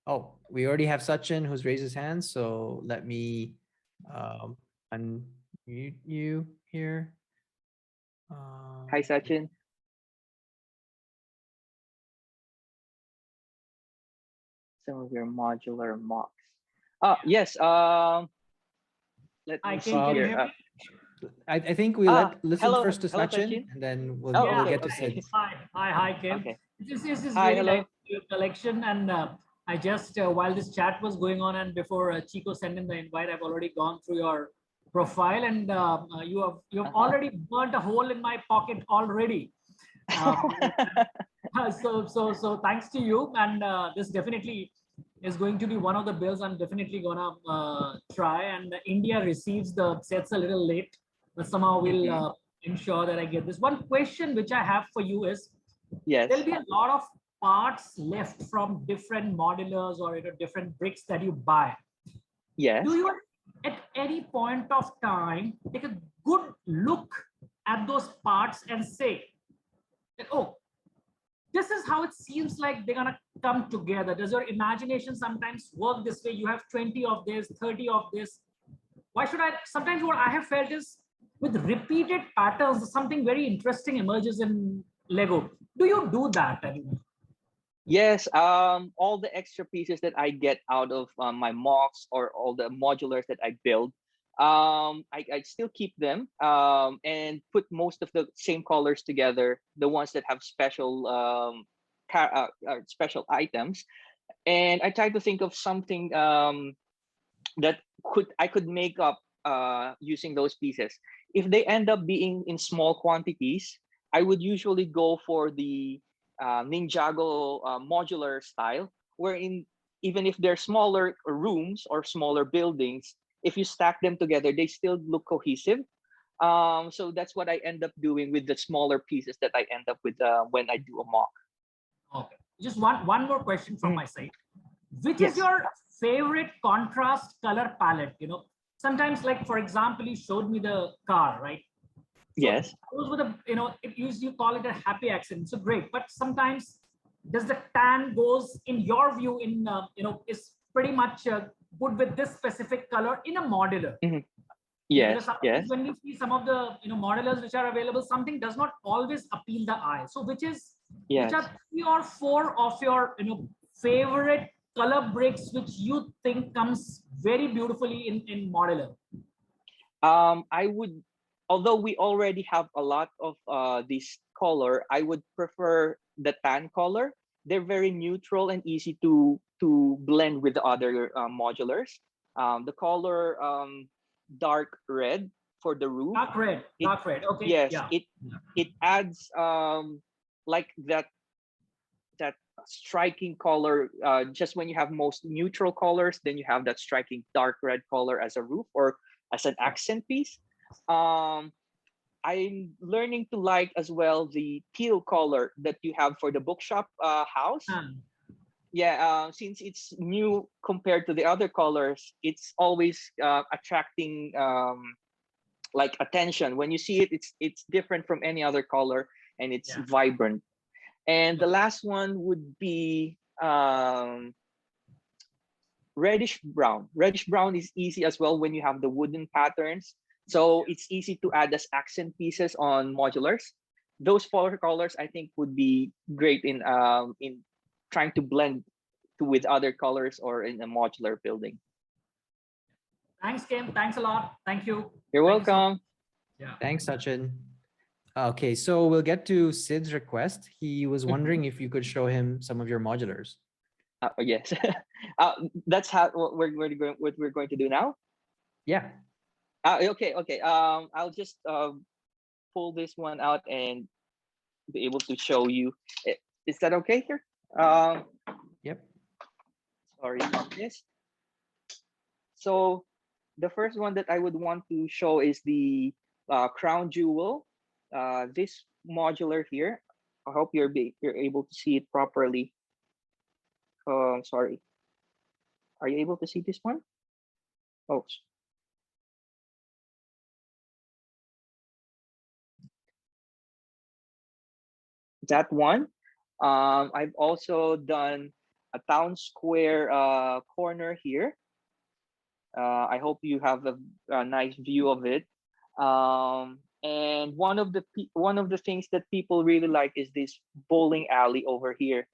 S1: Oh, we already have Sachin who's raised his hand. So let me unmute you here.
S2: Hi, Sachin. Some of your modular MOCs. Yes. Let me see here.
S1: I think we listen
S2: hello,
S1: first to
S2: hello,
S1: Sachin,
S2: Sachin.
S1: and then we'll
S2: Oh,
S1: get to
S2: okay.
S1: Sid.
S3: Hi, Kim.
S2: Okay.
S3: This is
S2: Hi,
S3: really
S2: hello.
S3: nice your collection, and I just while this chat was going on, and before Chico sent in the invite, I've already gone through your profile, and you have already burnt a hole in my pocket already. So thanks to you, and this definitely is going to be one of the bills I'm definitely gonna try. And India receives the sets a little late, but somehow we'll ensure that I get this. One question which I have for you is,
S2: yes,
S3: there'll be a lot of parts left from different modulars or different bricks that you buy.
S2: yes.
S3: Do you at any point of time take a good look at those parts and say that, oh, this is how it seems like they're gonna come together? Does your imagination sometimes work this way? You have 20 of this, 30 of this. Why should I? Sometimes what I have felt is, with repeated patterns, something very interesting emerges in Lego. Do you do that anymore?
S2: Yes, all the extra pieces that I get out of my MOCs or all the modulars that I build, I still keep them and put most of the same colors together, the ones that have special special items. And I try to think of something that I could make up using those pieces. If they end up being in small quantities, I would usually go for the Ninjago modular style, wherein even if they're smaller rooms or smaller buildings, if you stack them together, they still look cohesive. So that's what I end up doing with the smaller pieces that I end up with when I do a mock.
S3: Okay. Just one more question from my side. Which
S2: Yes.
S3: is your favorite contrast color palette? Sometimes, like for example, you showed me the car, right? So
S2: Yes.
S3: those were the, you call it a happy accident. So great. But sometimes, does the tan goes in your view is pretty much good with this specific color in a modular?
S2: Yes. Yes.
S3: When we see some of the modulars which are available, something does not always appeal the eye. So which are 3 or 4 of your favorite color bricks which you think comes very beautifully in modular?
S2: I would, although we already have a lot of this color, I would prefer the tan color. They're very neutral and easy to blend with the other modulars. The color dark red for the roof.
S3: Dark red. Okay.
S2: Yes,
S3: Yeah.
S2: it adds like that striking color. Just when you have most neutral colors, then you have that striking dark red color as a roof or as an accent piece. I'm learning to like as well the teal color that you have for the bookshop house. Yeah, since it's new compared to the other colors, it's always attracting like attention. When you see it, it's different from any other color and it's vibrant. And the last one would be reddish brown. Reddish brown is easy as well when you have the wooden patterns. So it's easy to add as accent pieces on modulars. Those 4 colors I think would be great in trying to blend with other colors or in a modular building.
S3: Thanks, Kim. Thanks a lot. Thank you.
S2: You're welcome.
S3: Yeah.
S1: Thanks, Sachin. Okay, so we'll get to Sid's request. He was wondering if you could show him some of your modulars.
S2: Yes, that's what we're going to do now.
S1: Yeah.
S2: Okay. I'll just pull this one out and be able to show you. Is that okay here?
S1: Yep.
S2: Sorry about this. So the first one that I would want to show is the crown jewel. This modular here. I hope you're able to see it properly. Sorry. Are you able to see this one? Oh, that one. I've also done a town square corner here. I hope you have a nice view of it. And one of the things that people really like is this bowling alley over here.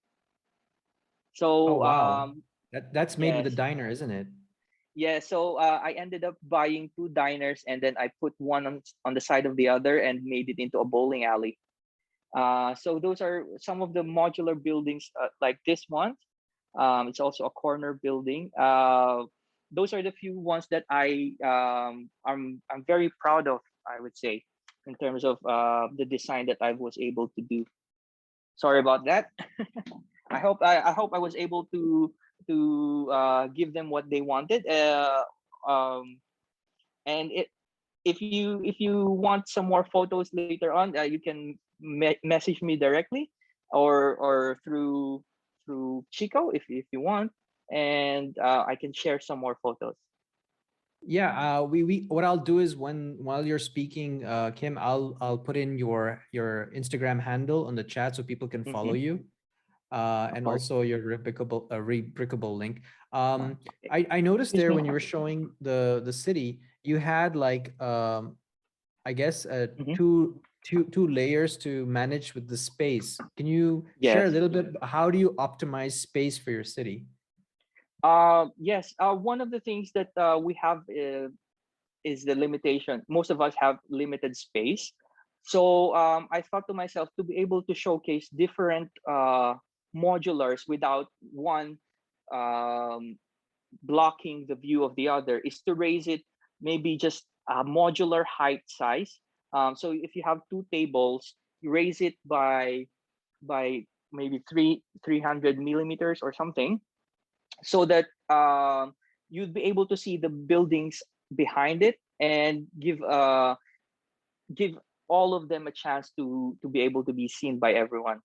S1: Oh,
S2: So
S1: wow. That's made with the
S2: yes,
S1: diner, isn't it?
S2: yeah. So I ended up buying two diners, and then I put one on the side of the other and made it into a bowling alley. So those are some of the modular buildings like this one. It's also a corner building. Those are the few ones that I'm very proud of, I would say, in terms of the design that I was able to do. Sorry about that. I hope I was able to give them what they wanted. And if you want some more photos later on, you can message me directly, or through Chico if you want, and I can share some more photos.
S1: Yeah, we what I'll do is while you're speaking, Kim, I'll put in your Instagram handle on the chat so people can follow
S2: Mm-hmm.
S1: you,
S2: Of
S1: and
S2: course.
S1: also your rebrickable link. I noticed
S2: Excuse
S1: there
S2: me.
S1: when you were showing the city, you had like I guess
S2: Mm-hmm.
S1: two layers to manage with the space. Can you share a
S2: Yes.
S1: little bit? How do you optimize space for your city?
S2: Yes. One of the things that we have is the limitation. Most of us have limited space. So I thought to myself, to be able to showcase different modulars without one um, blocking the view of the other is to raise it maybe just a modular height size. So if you have two tables, you raise it by maybe 300 millimeters or something, so that you'd be able to see the buildings behind it and give all of them a chance to be able to be seen by everyone.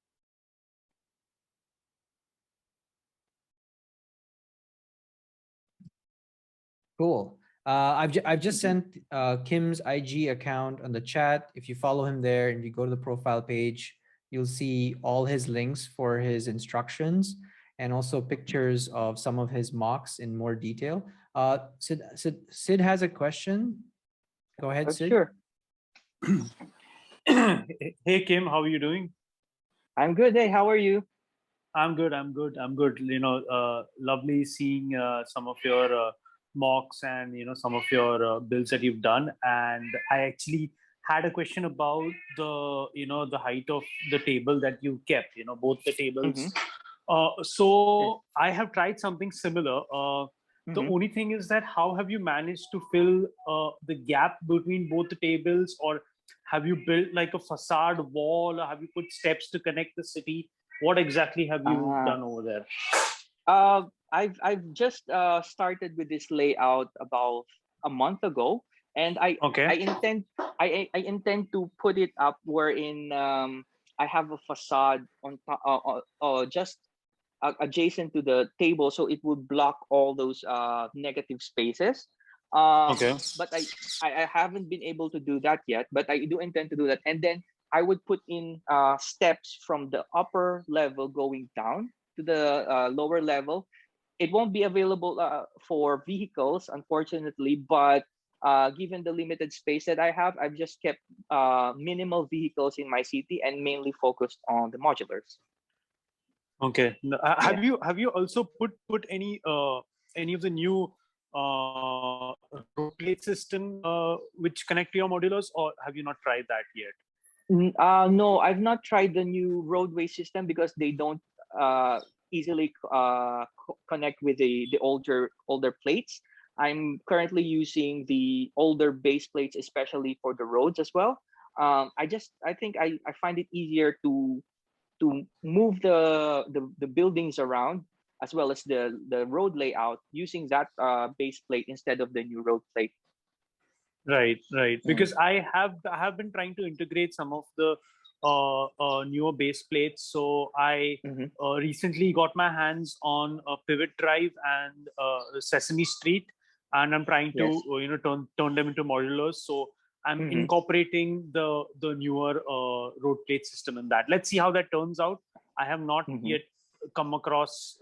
S1: Cool. I've just
S2: Mhm.
S1: sent Kim's IG account on the chat. If you follow him there and you go to the profile page, you'll see all his links for his instructions and also pictures of some of his mocks in more detail. Sid has a question. Go ahead, Sid.
S2: Sure.
S4: Hey Kim, how are you doing?
S2: I'm good. Hey, how are you?
S4: I'm good. I'm good. I'm good. Lovely seeing some of your mocks and some of your builds that you've done. And I actually had a question about the height of the table that you kept. Both the tables.
S2: Mm-hmm.
S4: So I have tried something similar. The
S2: Mm-hmm.
S4: only thing is that how have you managed to fill the gap between both the tables, or have you built like a facade wall, or have you put steps to connect the city? What exactly have you
S2: Uh,
S4: done over there?
S2: I've just started with this layout about a month ago, and
S4: Okay.
S2: I intend to put it up wherein I have a facade just adjacent to the table, so it would block all those negative spaces.
S4: Okay.
S2: But I haven't been able to do that yet, but I do intend to do that, and then I would put in steps from the upper level going down to the lower level. It won't be available for vehicles, unfortunately, but given the limited space that I have, I've just kept minimal vehicles in my city and mainly focused on the modulars.
S4: Okay.
S2: Yeah.
S4: Have you also put any of the new road plate system which connect to your modulars, or have you not tried that yet?
S2: No, I've not tried the new roadway system because they don't easily connect with the older plates. I'm currently using the older base plates, especially for the roads as well. I think I find it easier to move the buildings around as well as the road layout using that base plate instead of the new road plate.
S4: Right, right. Because I have been trying to integrate some of the newer base plates. So I recently got my hands on a Pivot Drive and Sesame Street, and I'm trying to turn them into modulars. So I'm incorporating the newer road plate system in that. Let's see how that turns out. I have not yet come across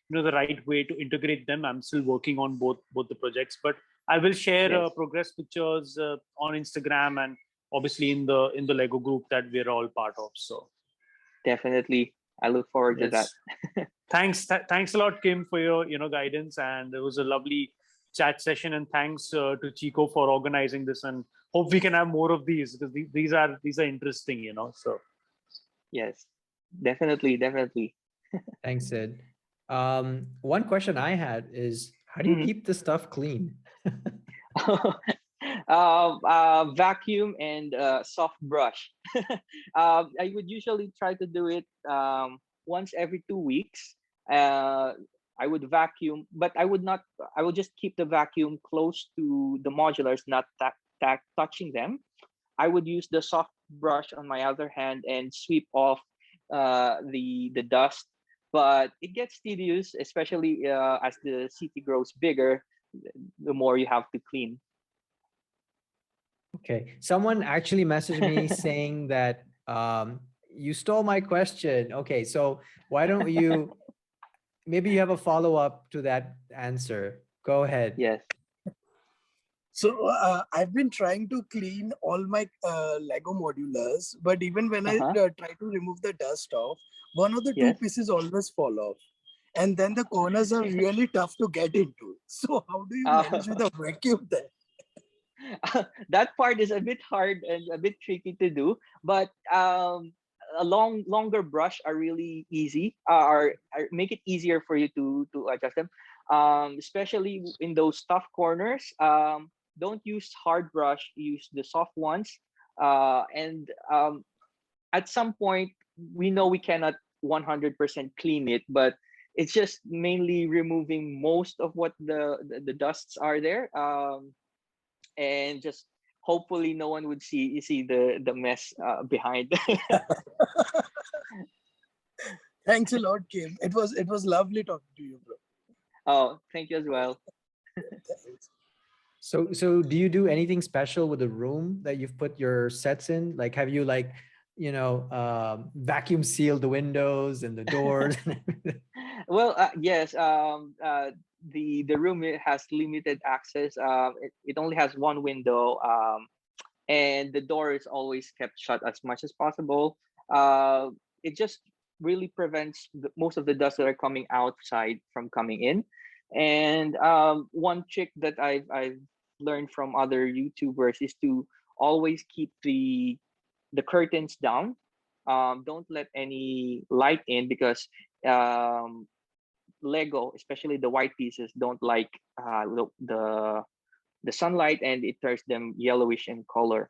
S4: the right way to integrate them. I'm still working on both the projects, but I will share progress pictures on Instagram and obviously in the Lego group that we're all part of. So
S2: definitely, I look forward to that.
S4: Thanks a lot, Kim, for your guidance, and it was a lovely chat session. And thanks to Chico for organizing this, and hope we can have more of these because these are interesting. So
S2: yes, definitely.
S1: Thanks, Sid. One question I had is, how do you keep the stuff clean?
S2: Vacuum and soft brush. I would usually try to do it once every 2 weeks. I would vacuum, but I would not. I would just keep the vacuum close to the modulars, not touching them. I would use the soft brush on my other hand and sweep off the dust. But it gets tedious, especially as the city grows bigger. The more you have to clean.
S1: Okay, someone actually messaged me saying that you stole my question. Okay, so why don't you, maybe you have a follow-up to that answer. Go ahead.
S2: Yes.
S5: So I've been trying to clean all my Lego modulars, but even when I try to remove the dust off, one of the two pieces always fall off. And then the corners are really tough to get into. So how do you manage with a vacuum there?
S2: That part is a bit hard and a bit tricky to do, but a longer brush are really easy, or make it easier for you to adjust them, especially in those tough corners. Don't use hard brush, use the soft ones, and at some point we know we cannot 100% clean it, but it's just mainly removing most of what the dusts are there, and just hopefully no one would see the mess behind.
S5: Thanks a lot, Kim. It was lovely talking to you, bro.
S2: Oh, thank you as well.
S1: So do you do anything special with the room that you've put your sets in? Like, have you vacuum sealed the windows and the doors?
S2: Well, yes. The room has limited access. It only has one window, and the door is always kept shut as much as possible. It just really prevents most of the dust that are coming outside from coming in. And one trick that I've learned from other YouTubers is to always keep the curtains down. Don't let any light in, because Lego, especially the white pieces, don't like the sunlight, and it turns them yellowish in color.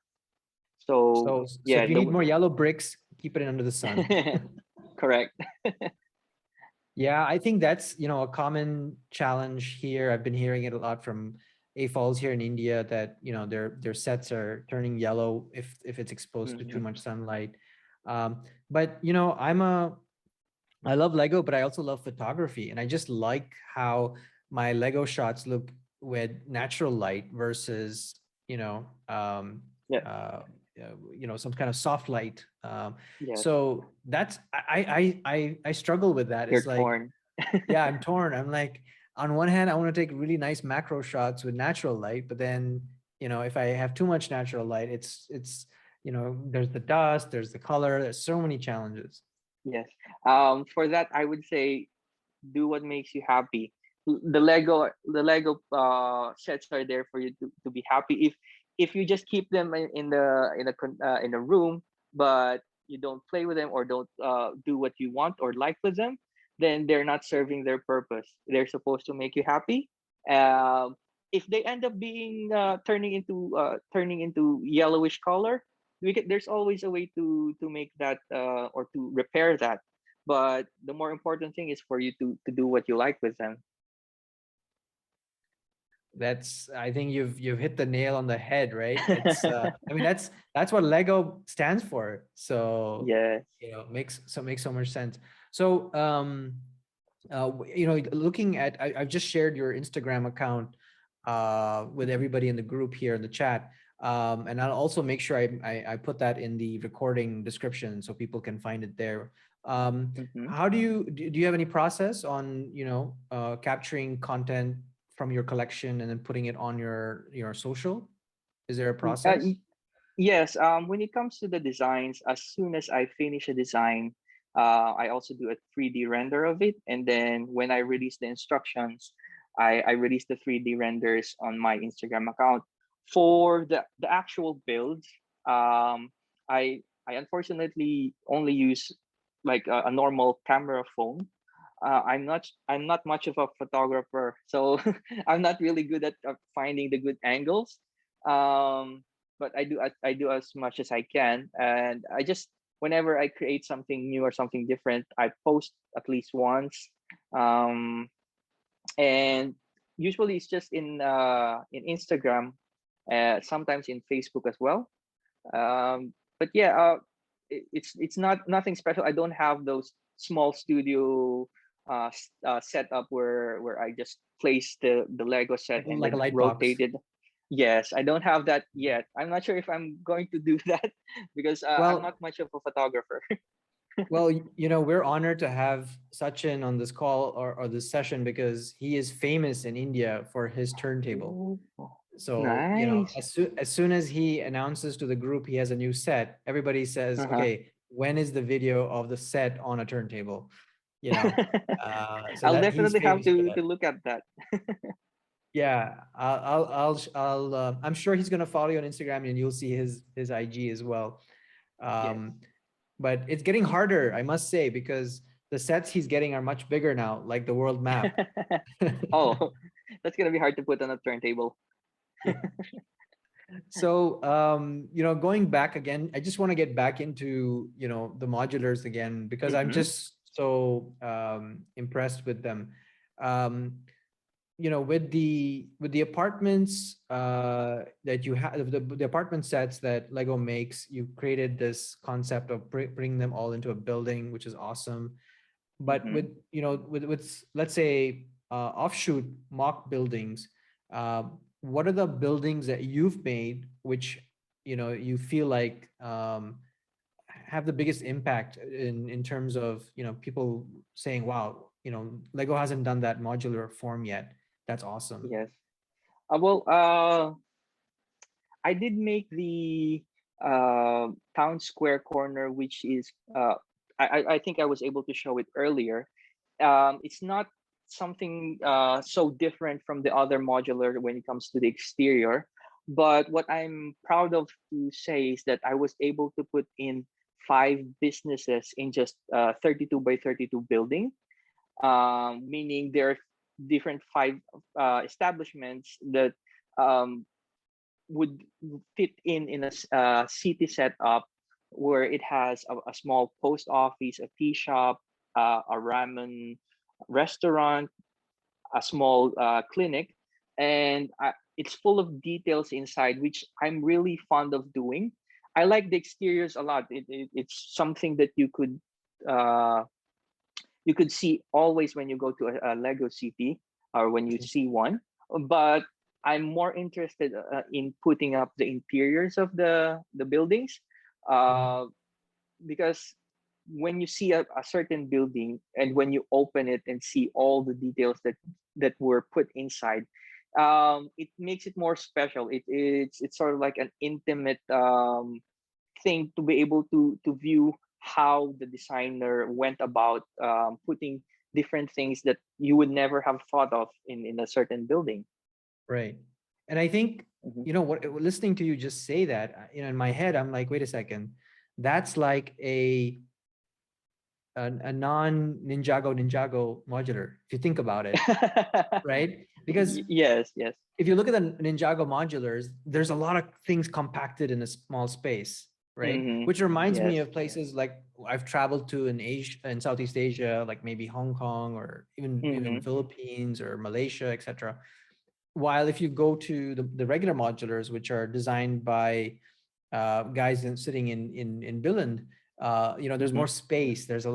S2: So
S1: if you need more yellow bricks, keep it under the sun.
S2: Correct.
S1: Yeah, I think that's a common challenge here. I've been hearing it a lot from AFOLs here in India, that their sets are turning yellow if it's exposed to too much sunlight. But I love Lego, but I also love photography, and I just like how my Lego shots look with natural light versus some kind of soft light. So that's I struggle with that.
S2: You're
S1: it's like
S2: torn.
S1: Yeah, I'm torn. I'm like, on one hand, I want to take really nice macro shots with natural light, but then if I have too much natural light, it's there's the dust, there's the color, there's so many challenges.
S2: Yes. For that, I would say, do what makes you happy. The Lego sets are there for you to be happy. If you just keep them in a room, but you don't play with them, or don't do what you want or like with them, then they're not serving their purpose. They're supposed to make you happy. If they end up being turning into yellowish color, there's always a way to make that or to repair that. but the more important thing is for you to do what you like with them.
S1: I think you've hit the nail on the head, right? It's I mean that's what Lego stands for. So
S2: Yes.
S1: makes so much sense. So looking at I've just shared your Instagram account with everybody in the group here in the chat. And I'll also make sure I put that in the recording description so people can find it there. How do you have any process on capturing content from your collection and then putting it on your social? Is there a process?
S2: Yes. When it comes to the designs, as soon as I finish a design, I also do a 3D render of it, and then when I release the instructions, I release the 3D renders on my Instagram account. For the actual build, I unfortunately only use like a normal camera phone. I'm not much of a photographer, so I'm not really good at finding the good angles. But I do as much as I can, and I just, whenever I create something new or something different, I post at least once. And usually it's just in Instagram, sometimes in Facebook as well. But yeah, it's not nothing special. I don't have those small studio setup where I just place the Lego set and
S1: like a
S2: then
S1: light box.
S2: rotate it. Yes, I don't have that yet. I'm not sure if I'm going to do that because I'm not much of a photographer.
S1: Well, we're honored to have Sachin on this call or this session because he is famous in India for his turntable. So,
S2: nice.
S1: as soon as he announces to the group he has a new set, everybody says, okay, when is the video of the set on a turntable? So
S2: I'll
S1: that he's
S2: definitely have
S1: famous for
S2: to
S1: that.
S2: look at that.
S1: Yeah, I'm sure he's gonna follow you on Instagram and you'll see his IG as well.
S2: Yes.
S1: But it's getting harder, I must say, because the sets he's getting are much bigger now, like the world map.
S2: Oh, that's gonna be hard to put on a turntable.
S1: Yeah. So going back again, I just want to get back into the modulars again because I'm just so impressed with them. With the apartments that you have, the apartment sets that Lego makes, you created this concept of bringing them all into a building, which is awesome. But with let's say offshoot mock buildings, what are the buildings that you've made which you feel like have the biggest impact in terms of people saying, wow, Lego hasn't done that modular form yet. That's awesome.
S2: Yes. I did make the town square corner, which is I think I was able to show it earlier. It's not something so different from the other modular when it comes to the exterior, but what I'm proud of to say is that I was able to put in 5 businesses in just 32 by 32 building, meaning there are different 5 establishments that would fit in a city setup where it has a small post office, a tea shop, a ramen restaurant, a small clinic, and it's full of details inside, which I'm really fond of doing. I like the exteriors a lot. It's something that you could see always when you go to a Lego city or when you see one. But I'm more interested in putting up the interiors of the buildings, because when you see a certain building and when you open it and see all the details that were put inside, it makes it more special. It's sort of like an intimate thing to be able to view how the designer went about putting different things that you would never have thought of in a certain building.
S1: Right. And I think, what listening to you just say that, in my head, I'm like, wait a second, that's like a non-Ninjago modular, if you think about it, right? Because
S2: yes.
S1: If you look at the Ninjago modulars, there's a lot of things compacted in a small space, right? Which reminds me of places like I've traveled to in Southeast Asia, like maybe Hong Kong or even Philippines or Malaysia, etc. While if you go to the regular modulars, which are designed by guys sitting in Billund, there's more space. There's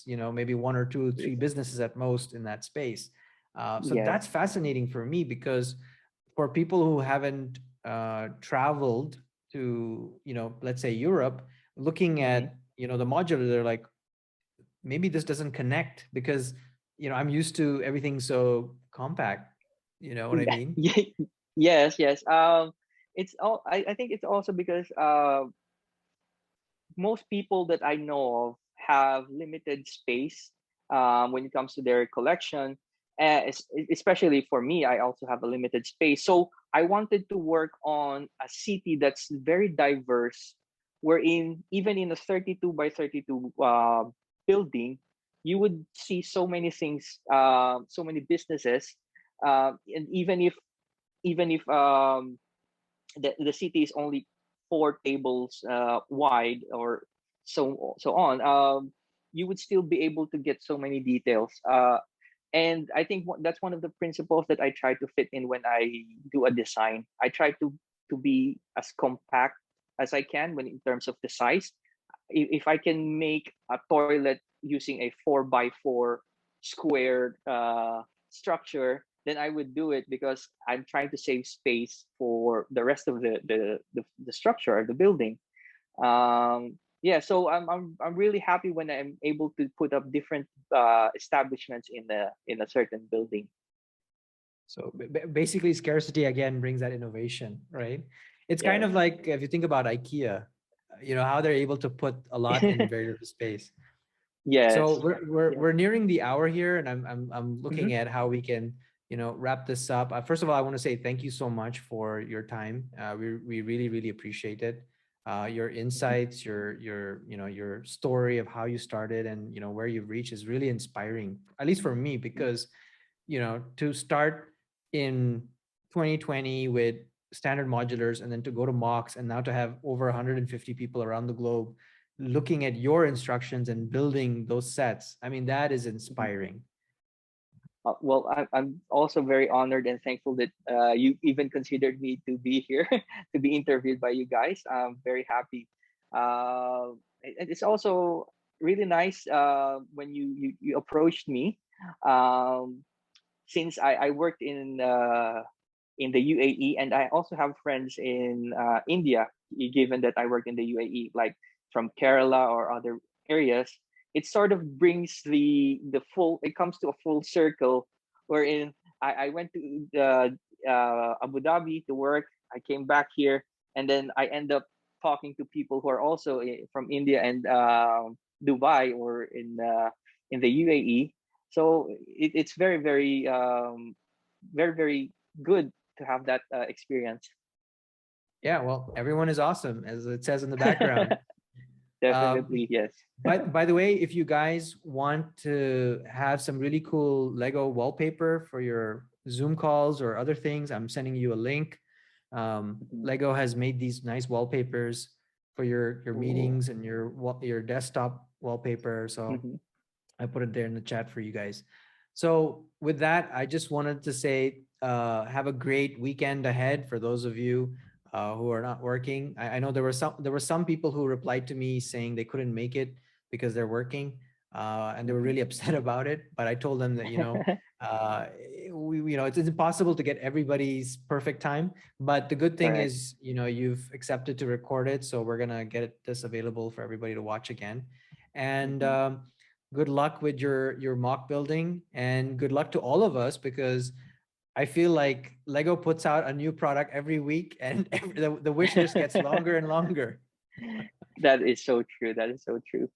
S1: maybe 1 or 2 or 3 businesses at most in that space. So that's fascinating for me, because for people who haven't traveled to let's say Europe, looking at the modular, they're like, maybe this doesn't connect, because I'm used to everything so compact. You know what I mean?
S2: Yes. It's all. I think it's also because most people that I know of have limited space when it comes to their collection. Especially for me, I also have a limited space. So I wanted to work on a city that's very diverse, wherein even in a 32 by 32 building, you would see so many things, so many businesses, and even if the city is only 4 tables wide or so on, you would still be able to get so many details. And I think that's one of the principles that I try to fit in when I do a design. I try to be as compact as I can when in terms of the size. If I can make a toilet using a 4x4 square structure, then I would do it, because I'm trying to save space for the rest of the structure or the building. So I'm really happy when I'm able to put up different establishments in a certain building.
S1: So basically, scarcity again brings that innovation, right? It's kind of like if you think about IKEA, how they're able to put a lot in very little space.
S2: Yes.
S1: So we're nearing the hour here, and I'm looking at how we can wrap this up. First of all, I want to say thank you so much for your time. We really appreciate it. Your insights, your story of how you started and where you've reached is really inspiring, at least for me, because to start in 2020 with standard modulars, and then to go to MOCs, and now to have over 150 people around the globe looking at your instructions and building those sets. I mean, that is inspiring.
S2: Well, I'm also very honored and thankful that you even considered me to be here, to be interviewed by you guys. I'm very happy. And it's also really nice when you approached me, since I worked in the UAE, and I also have friends in India. Given that I work in the UAE, like from Kerala or other areas, it sort of brings it comes to a full circle, wherein I went to Abu Dhabi to work. I came back here, and then I end up talking to people who are also from India and Dubai, or in the UAE. So it's very very good to have that experience.
S1: Yeah, well, everyone is awesome, as it says in the background.
S2: Definitely, yes.
S1: By the way, if you guys want to have some really cool Lego wallpaper for your Zoom calls or other things, I'm sending you a link. Lego has made these nice wallpapers for your meetings and your desktop wallpaper. So I put it there in the chat for you guys. So with that, I just wanted to say, have a great weekend ahead for those of you who are not working. I know there were some people who replied to me saying they couldn't make it because they're working, and they were really upset about it. But I told them that it's impossible to get everybody's perfect time. But the good thing is you've accepted to record it, so we're gonna get this available for everybody to watch again. And good luck with your mock building, and good luck to all of us, because I feel like Lego puts out a new product every week, and the wish list gets longer and longer.
S2: That is so true. That is so true.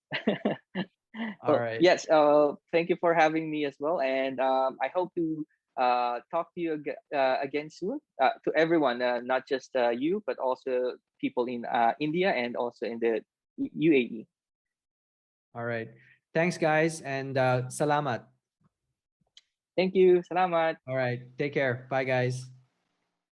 S1: All right.
S2: Yes. Thank you for having me as well, and I hope to talk to you again soon. To everyone, not just you, but also people in India and also in the UAE.
S1: All right. Thanks, guys, and salamat.
S2: Thank you. Salamat.
S1: All right. Take care. Bye, guys.